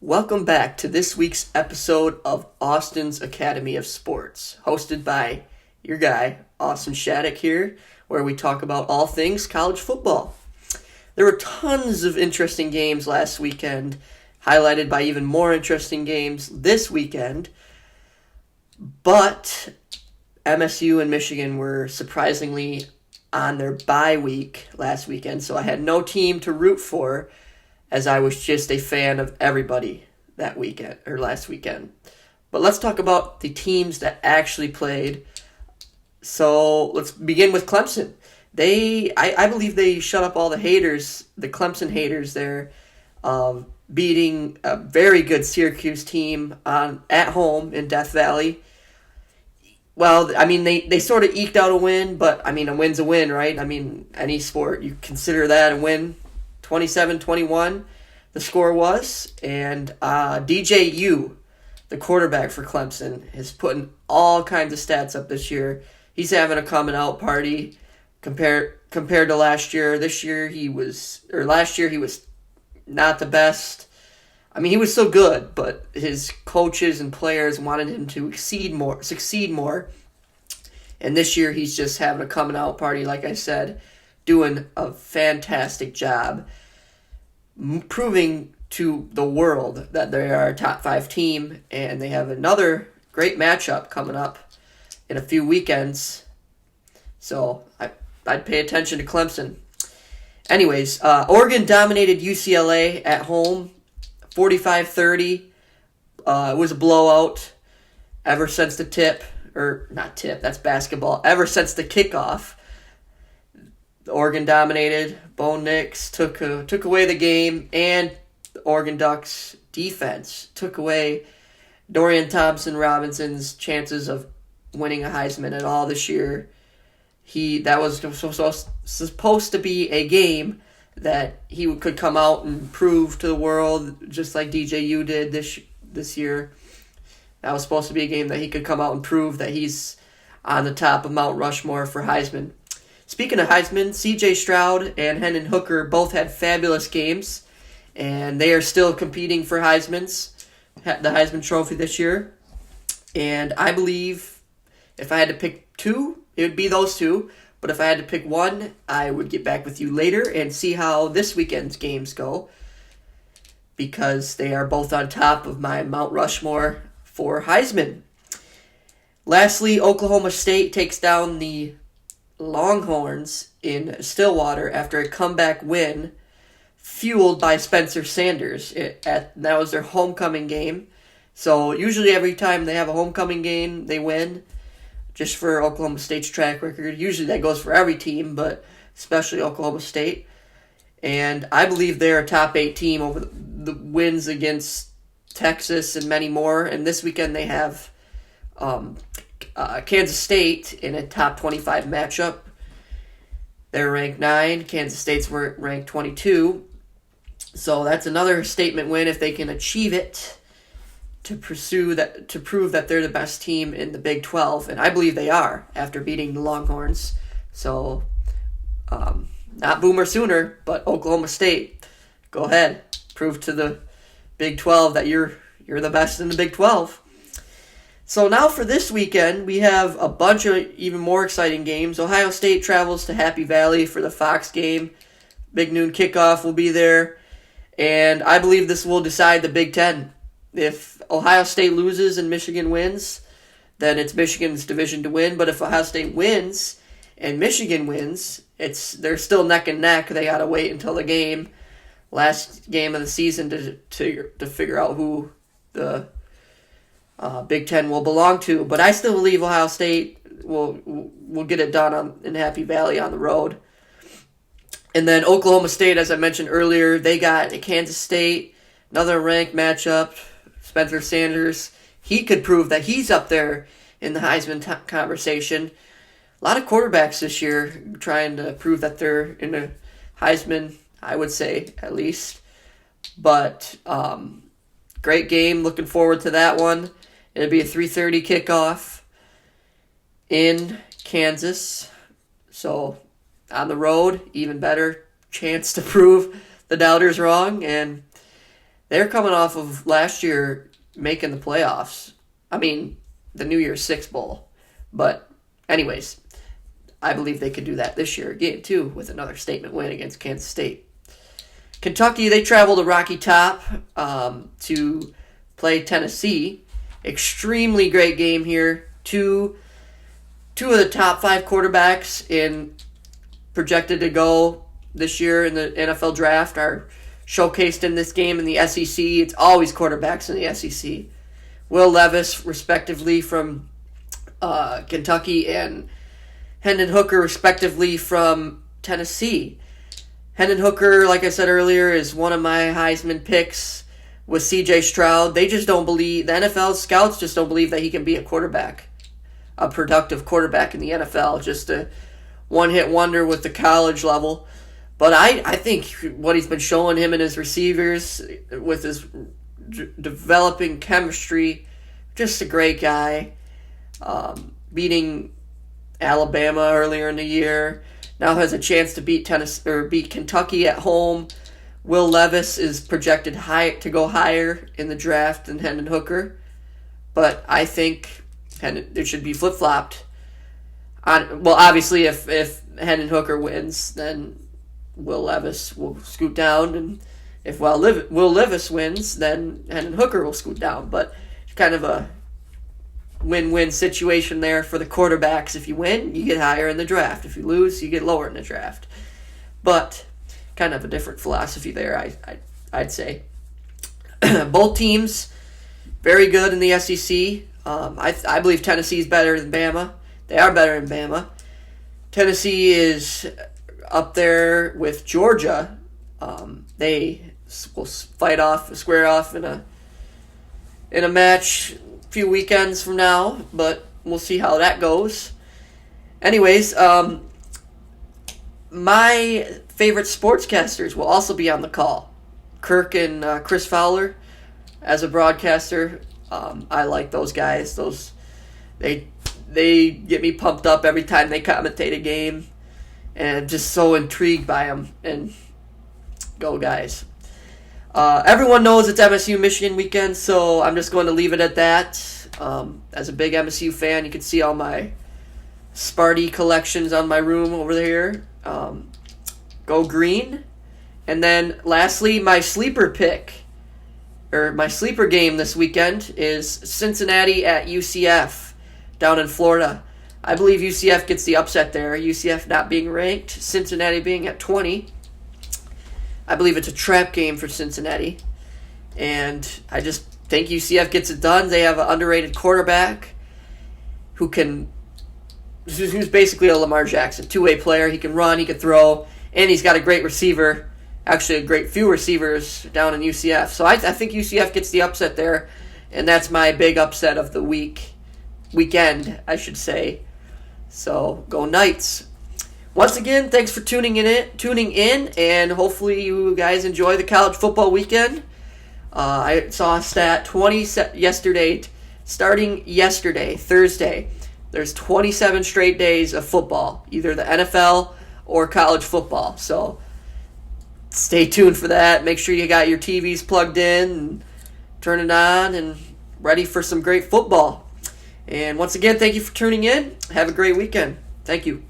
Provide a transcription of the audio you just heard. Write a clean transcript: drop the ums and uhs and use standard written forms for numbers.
Welcome back to this week's episode of Austin's Academy of Sports, hosted by your guy, Austin Shattuck here, where we talk about all things college football. There were tons of interesting games last weekend, highlighted by even more interesting games this weekend, but MSU and Michigan were surprisingly on their bye week last weekend, so I had no team to root for, as I was just a fan of everybody that weekend or last weekend. But let's talk about the teams that actually played. So let's begin with Clemson. I believe they shut up all the haters, the Clemson haters there, beating a very good Syracuse team at home in Death Valley. Well, I mean, they sort of eked out a win, but, I mean, a win's a win, right? I mean, any sport, you consider that a win. 27-21, the score was, and DJU, the quarterback for Clemson, is putting all kinds of stats up this year. He's having a coming out party compared to last year. Last year he was not the best. I mean, he was so good, but his coaches and players wanted him to succeed more. And this year he's just having a coming out party, like I said, doing a fantastic job, proving to the world that they are a top 5 team, and they have another great matchup coming up in a few weekends. So I'd pay attention to Clemson. Anyways, Oregon dominated UCLA at home, 45-30. It was a blowout ever since the that's basketball. Ever since the kickoff, Oregon dominated. Bo Nix took away the game, and the Oregon Ducks defense took away Dorian Thompson-Robinson's chances of winning a Heisman at all this year. That was supposed to be a game that he could come out and prove to the world, just like DJU did this year. That was supposed to be a game that he could come out and prove that he's on the top of Mount Rushmore for Heisman. Speaking of Heisman, C.J. Stroud and Hendon Hooker both had fabulous games, and they are still competing for the Heisman Trophy this year. And I believe if I had to pick two, it would be those two. But if I had to pick one, I would get back with you later and see how this weekend's games go, because they are both on top of my Mount Rushmore for Heisman. Lastly, Oklahoma State takes down the Longhorns in Stillwater after a comeback win fueled by Spencer Sanders. That was their homecoming game. So usually every time they have a homecoming game, they win. Just for Oklahoma State's track record. Usually that goes for every team, but especially Oklahoma State. And I believe they're a top 8 team over the wins against Texas and many more. And this weekend they have Kansas State in a top 25 matchup. They're ranked 9. Kansas State's ranked 22. So that's another statement win if they can achieve it, to prove that they're the best team in the Big 12. And I believe they are after beating the Longhorns. So not Boomer Sooner, but Oklahoma State. Go ahead. Prove to the Big 12 that you're the best in the Big 12. So now for this weekend, we have a bunch of even more exciting games. Ohio State travels to Happy Valley for the Fox game. Big noon kickoff will be there. And I believe this will decide the Big Ten. If Ohio State loses and Michigan wins, then it's Michigan's division to win. But if Ohio State wins and Michigan wins, they're still neck and neck. They got to wait until the last game of the season to figure out who the Big Ten will belong to. But I still believe Ohio State will get it done in Happy Valley on the road. And then Oklahoma State, as I mentioned earlier, they got Kansas State, another ranked matchup. Spencer Sanders, he could prove that he's up there in the Heisman conversation. A lot of quarterbacks this year trying to prove that they're in the Heisman, I would say, at least. But great game. Looking forward to that one. It'll be a 3:30 kickoff in Kansas. So on the road, even better chance to prove the doubters wrong. And they're coming off of last year making the playoffs. I mean, the New Year's Six Bowl. But anyways, I believe they could do that this year again, too, with another statement win against Kansas State. Kentucky, they travel to Rocky Top to play Tennessee. Extremely great game here. Two of the top 5 quarterbacks projected to go this year in the NFL draft are showcased in this game in the SEC. It's always quarterbacks in the SEC. Will Levis, respectively, from Kentucky, and Hendon Hooker, respectively, from Tennessee. Hendon Hooker, like I said earlier, is one of my Heisman picks with C.J. Stroud. They just don't believe, the NFL scouts just don't believe that he can be a productive quarterback in the NFL, just a one-hit wonder with the college level. But I think what he's been showing him and his receivers with his developing chemistry, just a great guy. Beating Alabama earlier in the year, now has a chance to beat Kentucky at home. Will Levis is projected to go higher in the draft than Hendon Hooker, but I think it should be flip-flopped. Well, obviously, if Hendon Hooker wins, then Will Levis will scoot down, and if Will Levis wins, then Hendon Hooker will scoot down. But it's kind of a win-win situation there for the quarterbacks. If you win, you get higher in the draft. If you lose, you get lower in the draft. But kind of a different philosophy there, I'd say. Both teams very good in the SEC. I believe Tennessee is better than Bama. They are better than Bama. Tennessee is up there with Georgia. They will square off in a match a few weekends from now, but we'll see how that goes. Anyways, my favorite sportscasters will also be on the call. Kirk and Chris Fowler, as a broadcaster, I like those guys. They get me pumped up every time they commentate a game, and just so intrigued by them. And go, guys. Everyone knows it's MSU Michigan weekend, so I'm just going to leave it at that. As a big MSU fan, you can see all my Sparty collections on my room over there. Go green. And then lastly, my sleeper game this weekend is Cincinnati at UCF down in Florida. I believe UCF gets the upset there. UCF not being ranked, Cincinnati being at 20. I believe it's a trap game for Cincinnati. And I just think UCF gets it done. They have an underrated quarterback who's basically a Lamar Jackson, two-way player. He can run, he can throw, and he's got a great receiver. Actually, a great few receivers down in UCF. So I think UCF gets the upset there, and that's my big upset of the weekend, I should say. So go Knights. Once again, thanks for tuning in, and hopefully you guys enjoy the college football weekend. I saw a stat starting yesterday, Thursday. There's 27 straight days of football, either the NFL or college football. So stay tuned for that. Make sure you got your TVs plugged in and turn it on and ready for some great football. And once again, thank you for tuning in. Have a great weekend. Thank you.